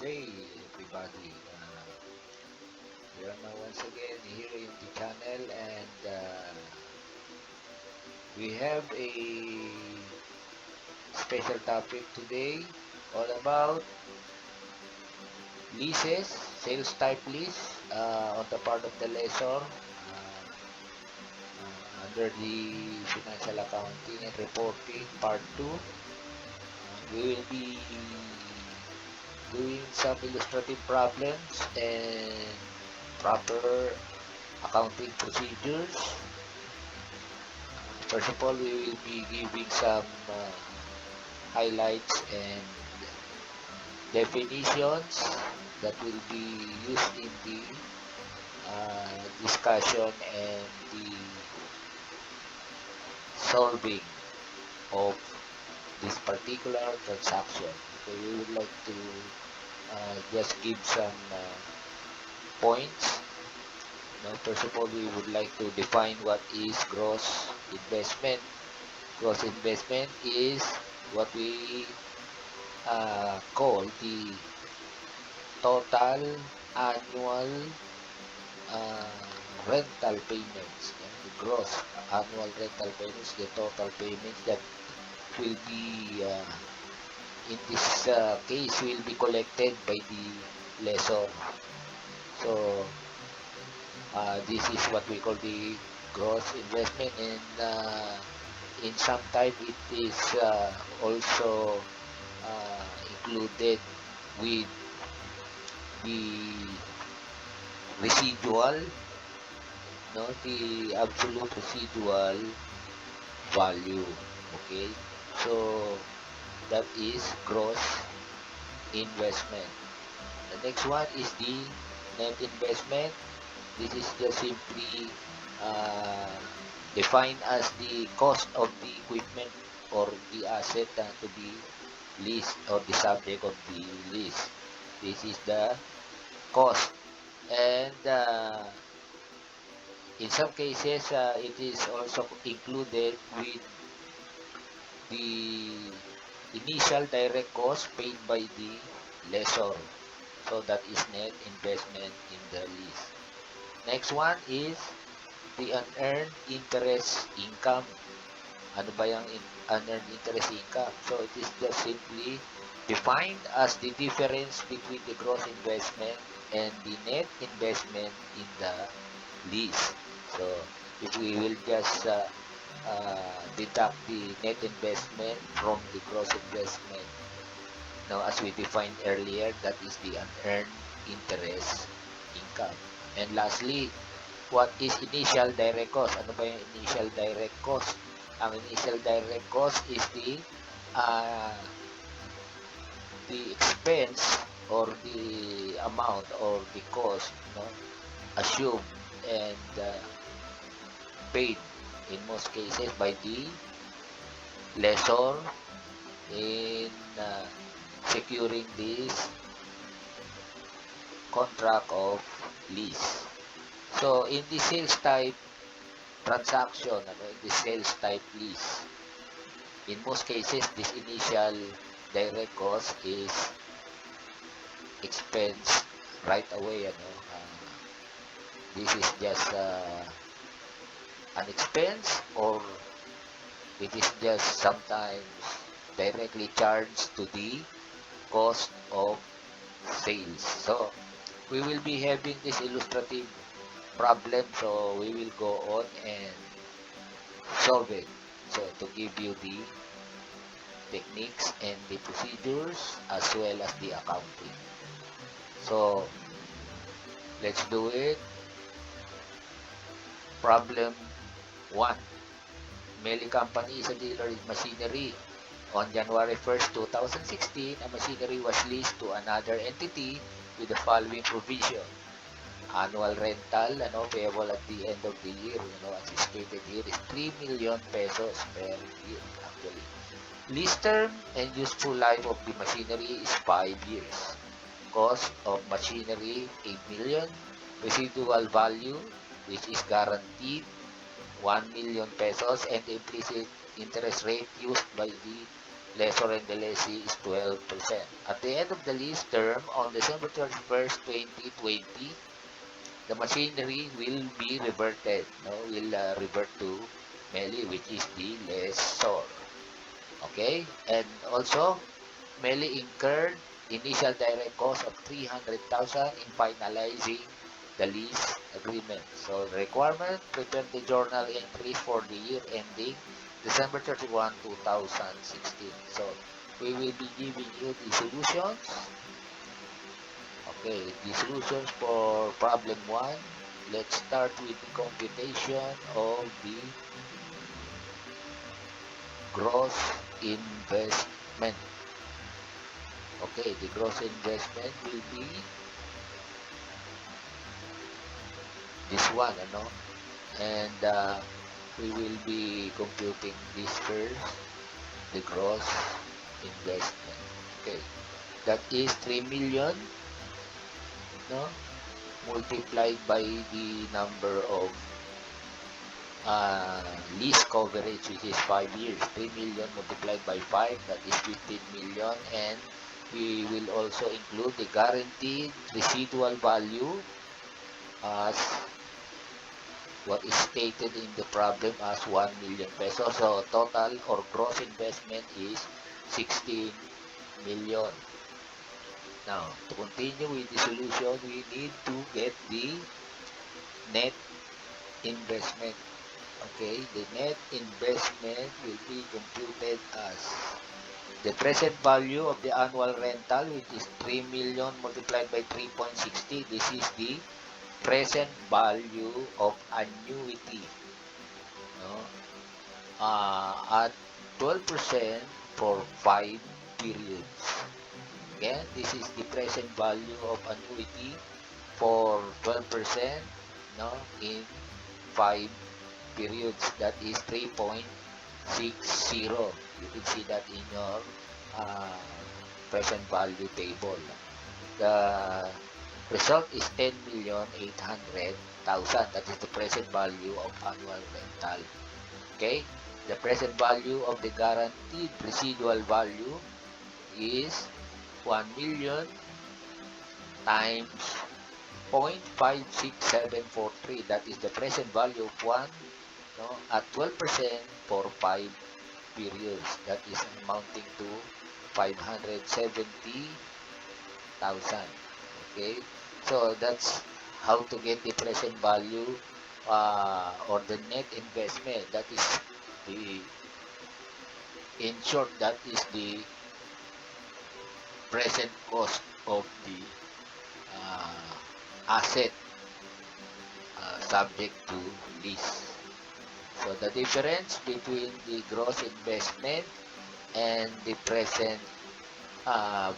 Hey everybody, we are now once again here in the channel and we have a special topic today all about leases, sales type lease on the part of the lessor under the financial accounting and reporting part 2. We will be doing some illustrative problems and proper accounting procedures. First of all, we will be giving some highlights and definitions that will be used in the discussion and the solving of this particular transaction. Okay, we would like to just give some points. Now, first of all, we would like to define what is gross investment. Gross investment is what we call the total annual uh, rental payments. Yeah, the gross annual rental payments, the total payments that will be in this case will be collected by the lessor. So this is what we call the gross investment, and in some type it is also included with the residual, no, the absolute residual value. Okay, so that is gross investment. The next one is the net investment. This is just simply uh, defined as the cost of the equipment or the asset to be leased or the subject of the lease. This is the cost, and in some cases it is also included with the initial direct cost paid by the lessor. So that is net investment in the lease. Next one is the unearned interest income. Ano ba yung unearned interest income? So it is just simply defined as the difference between the gross investment and the net investment in the lease. So if we will just deduct the net investment from the gross investment, now as we defined earlier, that is the unearned interest income. And lastly, what is initial direct cost? Ano ba yung initial direct cost? Ang initial direct cost is uh, the expense or the amount or the cost, no, assumed and paid in most cases by the lessor in securing this contract of lease. So in the sales type transaction, in the sales type lease, in most cases this initial direct cost is expense right away. This is just an expense, or it is just sometimes directly charged to the cost of sales. So we will be having this illustrative problem, so we will go on and solve it. So to give you the techniques and the procedures as well as the accounting. So let's do it. Problem 1. Meli Company is a dealer in machinery. On January 1st, 2016, a machinery was leased to another entity with the following provision. Annual rental, payable at the end of the year, as stated here, is 3 million pesos per year, actually. Lease term and useful life of the machinery is 5 years. Cost of machinery, 8 million. Residual value, which is guaranteed, 1 million pesos, and the implicit interest rate used by the lessor and the lessee is 12%. At the end of the lease term on December 31st, 2020, the machinery will be reverted, will revert to Meli, which is the lessor. Okay, and also Meli incurred initial direct cost of 300,000 in finalizing the lease agreement. So the requirement, prepare the journal entries for the year ending December 31, 2016. So we will be giving you the solutions. Okay, the solutions for problem 1. Let's start with the computation of the gross investment. Okay, the gross investment will be this one, and we will be computing this first, the gross investment. Okay, that is 3 million, no, multiplied by the number of lease coverage, which is 5 years. 3 million multiplied by 5, that is 15 million, and we will also include the guaranteed residual value as what is stated in the problem as 1 million pesos. So total or gross investment is 16 million. Now, to continue with the solution, we need to get the net investment. Okay, the net investment will be computed as the present value of the annual rental, which is 3 million multiplied by 3.60. This is the present value of annuity, no? At 12% for 5 periods. Again, this is the present value of annuity for 12%, no, in 5 periods. That is 3.60. You can see that in your present value table. The result is 10,800,000. That is the present value of annual rental. Okay, the present value of the guaranteed residual value is 1 million times 0.56743. That is the present value of 1, no, at 12% for 5 periods. That is amounting to 570,000. Okay, so that's how to get the present value or the net investment. That is the, in short, that is the present cost of the asset subject to lease. So the difference between the gross investment and the present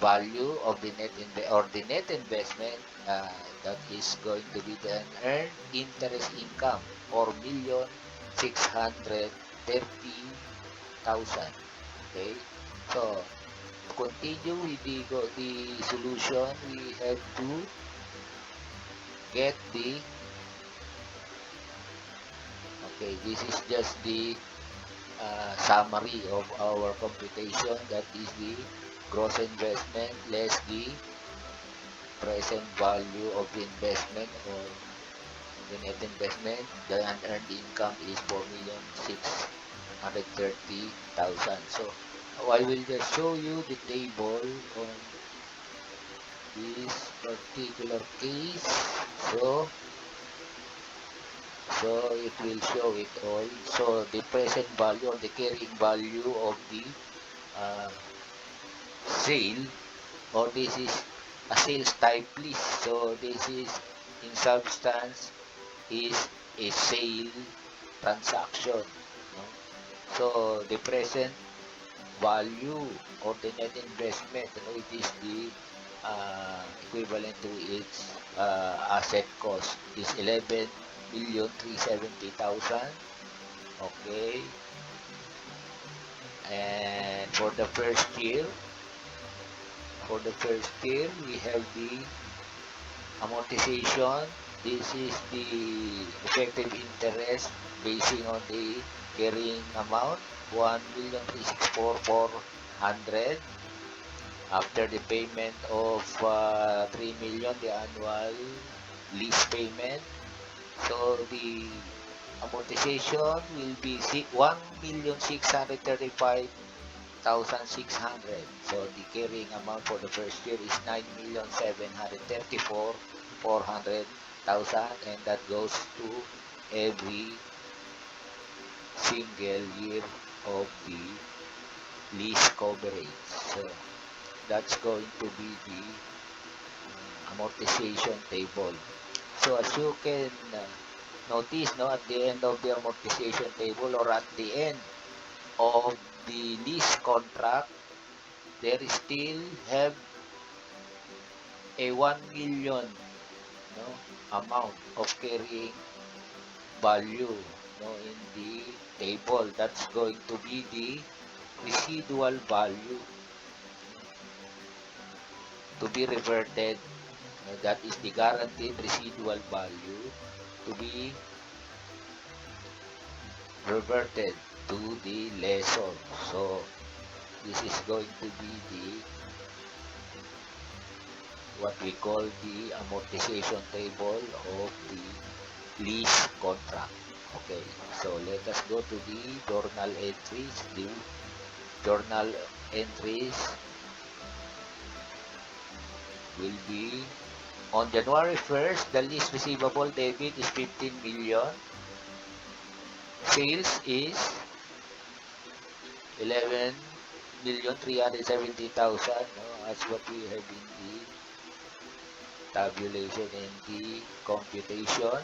value of the net investment, that is going to be the earned interest income, 4,630,000. Okay, so to continue with the solution, we have to get the, okay, this is just the summary of our computation. That is the gross investment less the present value of the investment or the net investment. The unearned income is 4,630,000. So I will just show you the table on this particular case. So it will show it all. So the present value or the carrying value of the sale, or this is a sales type lease. So this is in substance is a sale transaction, no? So the present value or the net investment, it is the equivalent to its asset cost is 11,370,000. Okay, and for the first year, we have the amortization. This is the effective interest basing on the carrying amount, 1,364,400. 100 after the payment of 3 million, the annual lease payment. So the amortization will be 1,635,600. So the carrying amount for the first year is 9,734,400,000, and that goes to every single year of the lease coverage. So that's going to be the amortization table. So as you can notice, no, at the end of the amortization table, or at the end of the lease contract, there is still have a 1 million, no, amount of carrying value, no, in the table. That's going to be the residual value to be reverted. That is the guaranteed residual value to be reverted to the lessor. So this is going to be the what we call the amortization table of the lease contract. Okay, so let us go to the journal entries. The journal entries will be on January 1st, the lease receivable debit is 15 million. Sales is 11,370,000, no, as what we have in the tabulation and the computation.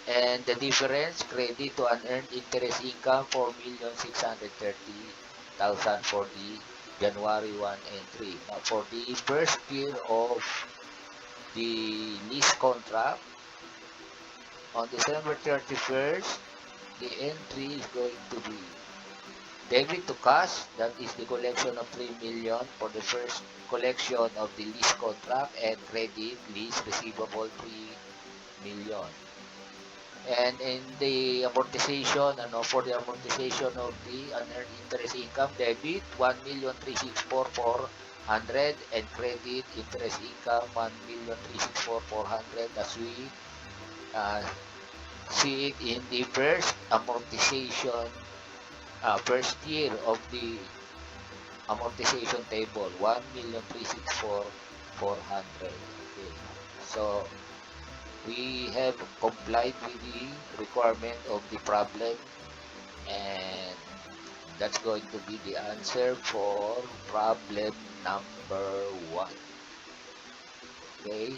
And the difference, credit to unearned interest income, 4,630,000 for the January 1 entry. Now, for the first year of the lease contract, on December 31st, the entry is going to be debit to cash, that is the collection of 3 million for the first collection of the lease contract, and credit lease receivable 3 million. And in the amortization, for the amortization of the unearned interest income, debit 1,364,400, and credit interest income 1,364,400, as we uh, see it in the first amortization, first year of the amortization table, 1,364,400. Okay. So we have complied with the requirement of the problem, and that's going to be the answer for problem number 1. Okay,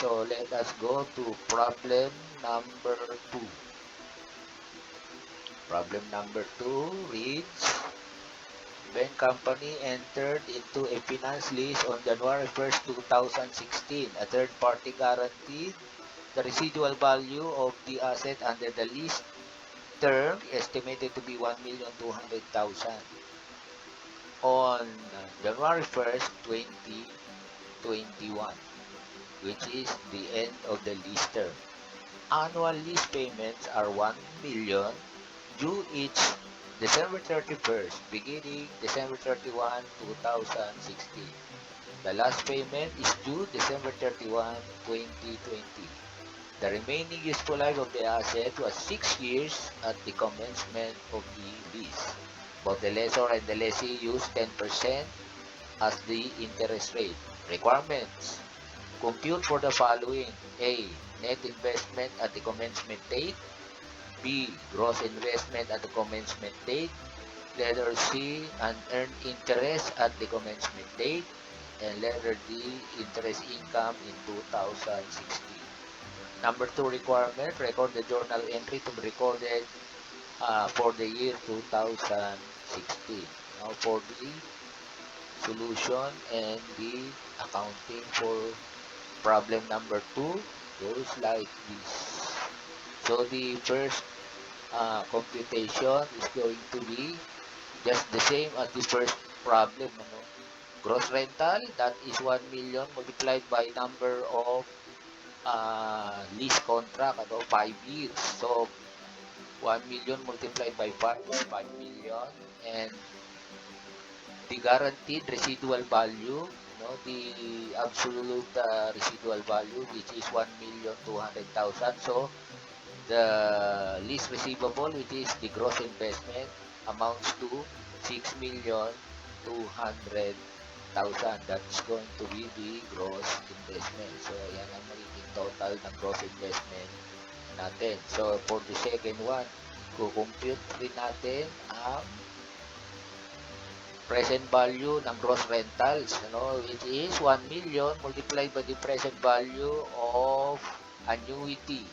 so let us go to problem number 2. Problem number 2 reads, when company entered into a finance lease on January 1st, 2016, a third party guaranteed the residual value of the asset under the lease term estimated to be 1,200,000 on January 1st, 2021, which is the end of the lease term. Annual lease payments are 1 million due each December 31st, beginning December 31, 2016. The last payment is due December 31, 2020. The remaining useful life of the asset was 6 years at the commencement of the lease. Both the lessor and the lessee use 10% as the interest rate. Requirements: compute for the following: A. Net investment at the commencement date. B. Gross investment at the commencement date. Letter C. Unearned interest at the commencement date. And letter D. Interest income in 2016. Number 2 requirement, record the journal entry to be recorded for the year 2016. Now for the solution and the accounting for problem number 2 goes like this. So the first computation is going to be just the same as the first problem. Gross rental, that is 1 million multiplied by number of lease contract, 5 years. So 1 million multiplied by 5 is 5 million, and the guaranteed residual value, the absolute residual value, which is 1,200,000. So the lease receivable, which is the gross investment, amounts to 6,200,000. That's going to be the gross investment. So yan ang magiging total ng gross investment natin. So for the second one, kukompute rin natin ang present value ng gross rentals, which is 1 million multiplied by the present value of annuity,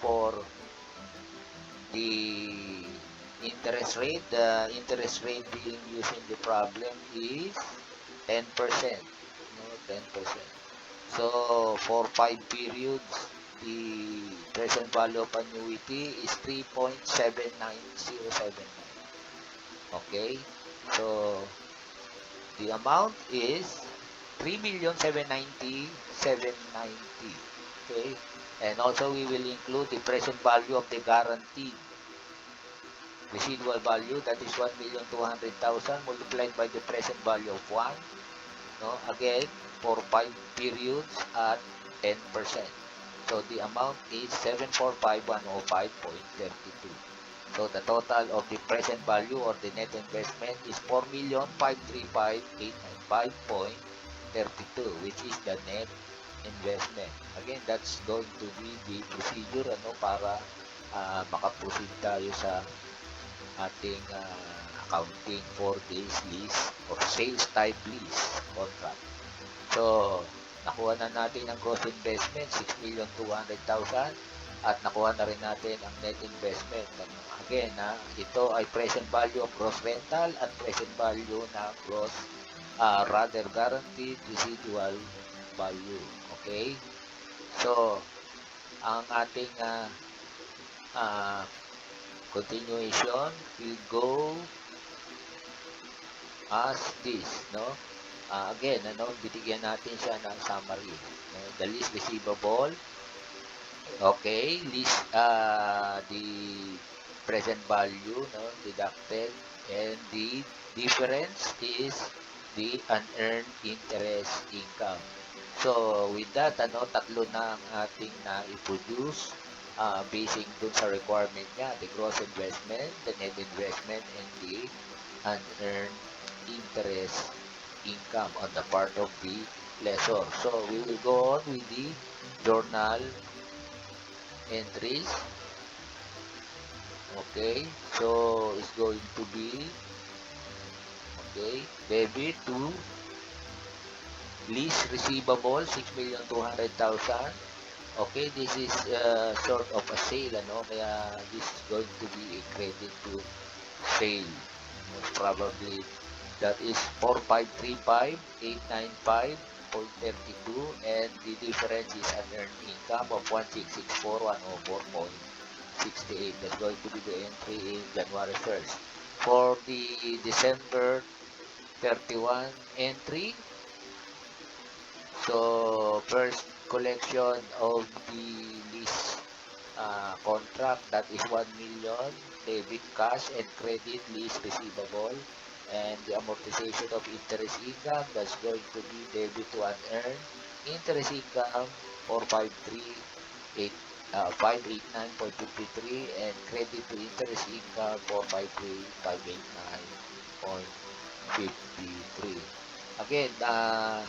for the interest rate. The interest rate being used in the problem is 10%, 10%. So for 5 periods, the present value of annuity is 3.79079. Okay, so the amount is 3,790,790. Okay, and also we will include the present value of the guaranteed residual value, that is 1,200,000 multiplied by the present value of 1. Again, for 5 periods at 10%. So the amount is 745,105.32. So the total of the present value or the net investment is 4,535,895.32, which is the net investment. Again, that's going to be the procedure para makaproceed tayo sa ating accounting for this lease or sales type lease contract. So nakuha na natin ang gross investment, 6,200,000, at nakuha na rin natin ang net investment. Again, ito ay present value of gross rental at present value na gross, guaranteed residual value. Okay? So, ang ating continuation will go as this, again, binigyan natin siya ng summary. The lease receivable, okay, lease, the present value, deducted, and the difference is the unearned interest income. So, with that, tatlo na ang ating na-produce, basing dun sa requirement niya, the gross investment, the net investment, and the unearned interest income on the part of the lessor. So we will go on with the journal entries. Okay, so it's going to be debit to lease receivable 6,200,000. Okay, this is sort of a sale, kaya this is going to be a credit to sale. Most probably that is 4,535,895.32, and the difference is unearned income of 1,664,104.68. That's going to be the entry in January 1st. For the December 31 entry, so first collection of the lease contract, that is 1 million debit cash and credit lease receivable, and the amortization of interest income, that's going to be debit to unearned interest income for 589.53, and credit to interest income for 589.53. Again,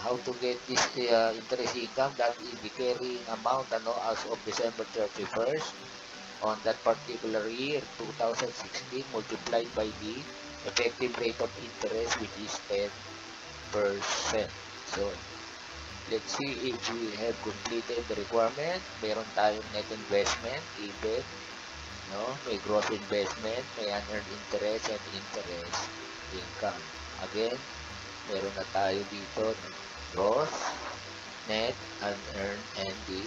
how to get this interest income, that is the carrying amount as of December 31st on that particular year, 2016, multiplied by the effective rate of interest, which is 10%. So, let's see if we have completed the requirement. Meron tayong net investment, even, may gross investment, may unearned interest, and interest income. Again, meron na tayo dito gross, net, unearned, and the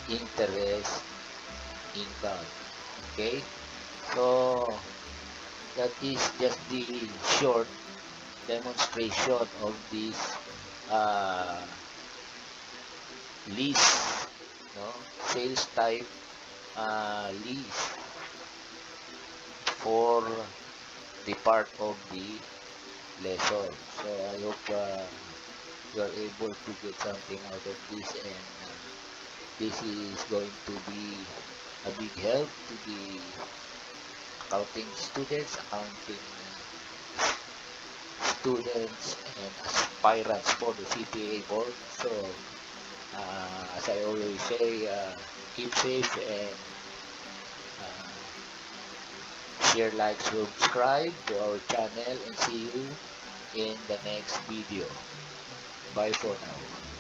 interest income. Okay, so that is just the short demonstration of this lease, sales type lease for the part of the lesson. So I hope you are able to get something out of this, and this is going to be a big help to the accounting students, accounting students, and aspirants for the CPA board. So as I always say, keep safe, and share, like, subscribe to our channel, and see you in the next video. Bye for now.